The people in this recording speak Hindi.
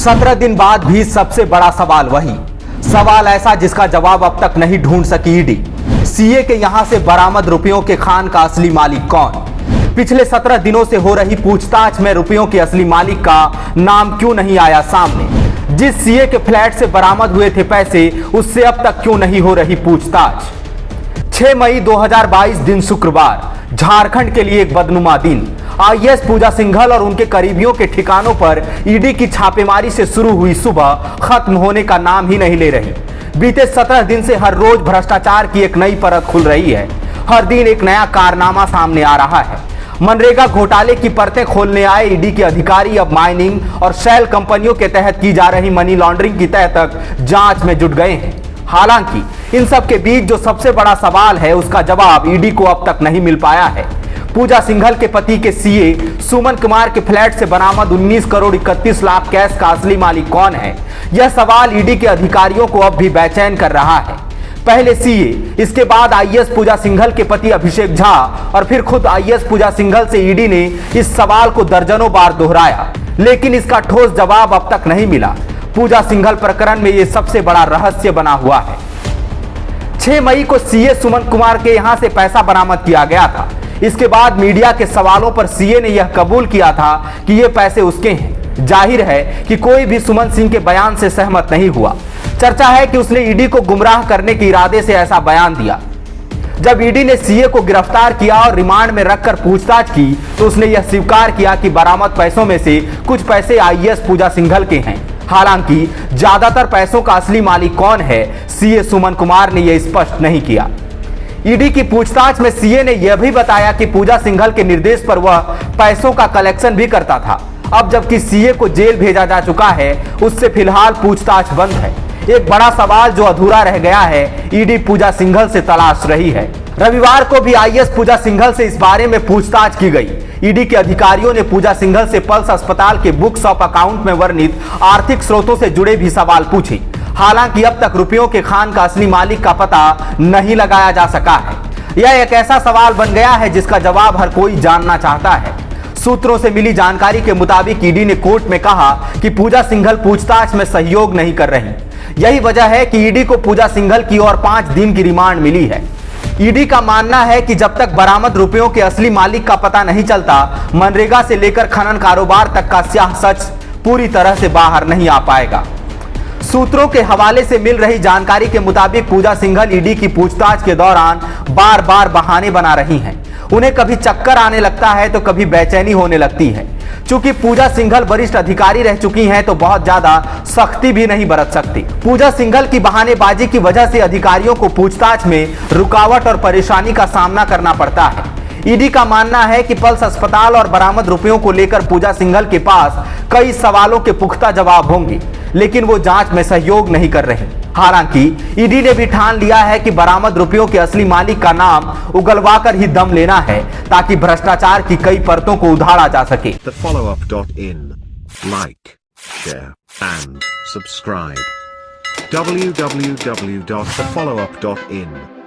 17 दिन बाद भी सबसे बड़ा सवाल वही सवाल ऐसा जिसका जवाब अब तक नहीं ढूंढ सकी ईडी। सीए के यहां से बरामद रुपयों के खान का असली मालिक कौन? पिछले 17 दिनों से हो रही पूछताछ में रुपयों के असली मालिक का नाम क्यों नहीं आया सामने? जिस सीए के फ्लैट से बरामद हुए थे पैसे, उससे अब तक क्यों नहीं हो रही पूछताछ? 6 मई 2022 दिन शुक्रवार, झारखंड के लिए एक बदनुमा दिन। आईएएस पूजा सिंघल और उनके करीबियों के ठिकानों पर ईडी की छापेमारी से शुरू हुई सुबह खत्म होने का नाम ही नहीं ले रही। बीते 17 दिन से हर रोज भ्रष्टाचार की एक नई परत खुल रही है। हर दिन एक नया कारनामा सामने आ रहा है। मनरेगा घोटाले की परतें खोलने आए ईडी के अधिकारी अब माइनिंग और शैल कंपनियों के तहत की जा रही मनी लॉन्ड्रिंग की तह तक जांच में जुट गए हैं। हालांकि इन सब के बीच जो सबसे बड़ा सवाल है, उसका जवाब ईडी को अब तक नहीं मिल पाया है। पूजा सिंघल के पति के सीए सुमन कुमार के फ्लैट से बरामद 19 करोड़ 31 लाख कैश का असली मालिक कौन है? यह सवाल ईडी के अधिकारियों को अब भी बेचैन कर रहा है। पहले सीए, इसके बाद आईएएस पूजा सिंघल के पति अभिषेक झा और फिर खुद आईएएस पूजा सिंघल से ईडी ने इस सवाल को दर्जनों बार दोहराया, लेकिन इसका ठोस जवाब अब तक नहीं मिला। पूजा सिंघल प्रकरण में यह सबसे बड़ा रहस्य बना हुआ है। 6 मई को सीए सुमन कुमार के यहां से पैसा बरामद किया गया था। इसके बाद मीडिया के सवालों पर सीए ने यह कबूल किया था कि ये पैसे उसके हैं। जाहिर है कि कोई भी सुमन सिंह के बयान से सहमत नहीं हुआ। चर्चा है कि उसने ईडी को गुमराह करने के इरादे से ऐसा बयान दिया। जब ईडी ने सीए को गिरफ्तार किया और रिमांड में रखकर पूछताछ की, तो उसने यह स्वीकार किया कि बरामद पैसों में से कुछ पैसे आईएएस पूजा सिंघल के हैं। हालांकि ज्यादातर पैसों का असली मालिक कौन है, सीए सुमन कुमार ने यह स्पष्ट नहीं किया। ईडी की पूछताछ में सीए ने यह भी बताया कि पूजा सिंघल के निर्देश पर वह पैसों का कलेक्शन भी करता था। अब जबकि सीए को जेल भेजा जा चुका है, उससे फिलहाल पूछताछ बंद है। एक बड़ा सवाल जो अधूरा रह गया है, ईडी पूजा सिंघल से तलाश रही है। रविवार को भी आईएएस पूजा सिंघल से इस बारे में पूछताछ की गई। ईडी के अधिकारियों ने पूजा सिंघल से पल्स अस्पताल के बुक्स ऑफ अकाउंट में वर्णित आर्थिक स्रोतों से जुड़े भी सवाल पूछे। हालांकि अब तक रुपयों के खान का असली मालिक का पता नहीं लगाया जा सका है। यह एक ऐसा सवाल बन गया है जिसका जवाब हर कोई जानना चाहता है। सूत्रों से मिली जानकारी के मुताबिक ईडी ने कोर्ट में कहा कि पूजा सिंघल पूछताछ में सहयोग नहीं कर रही। यही वजह है कि ईडी को पूजा सिंघल की और 5 दिन की रिमांड मिली है। ईडी का मानना है कि जब तक बरामद रुपयों के असली मालिक का पता नहीं चलता, मनरेगा से लेकर खनन कारोबार तक का स्याह सच पूरी तरह से बाहर नहीं आ पाएगा। सूत्रों के हवाले से मिल रही जानकारी के मुताबिक पूजा सिंघल ईडी की पूछताछ के दौरान बार बार बहाने बना रही हैं। उन्हें कभी चक्कर आने लगता है तो कभी बेचैनी होने लगती है। चूंकि पूजा सिंघल वरिष्ठ अधिकारी रह चुकी हैं, तो बहुत ज्यादा सख्ती भी नहीं बरत सकती। पूजा सिंघल की बहानेबाजी की वजह से अधिकारियों को पूछताछ में रुकावट और परेशानी का सामना करना पड़ता है। ईडी का मानना है कि पल्स अस्पताल और बरामद रुपयों को लेकर पूजा सिंघल के पास कई सवालों के पुख्ता जवाब होंगे, लेकिन वो जांच में सहयोग नहीं कर रहे। हालांकि ईडी ने भी ठान लिया है कि बरामद रुपयों के असली मालिक का नाम उगलवाकर ही दम लेना है, ताकि भ्रष्टाचार की कई परतों को उधारा जा सके। TheFollowUp.in, like, share and subscribe. www.thefollowup.in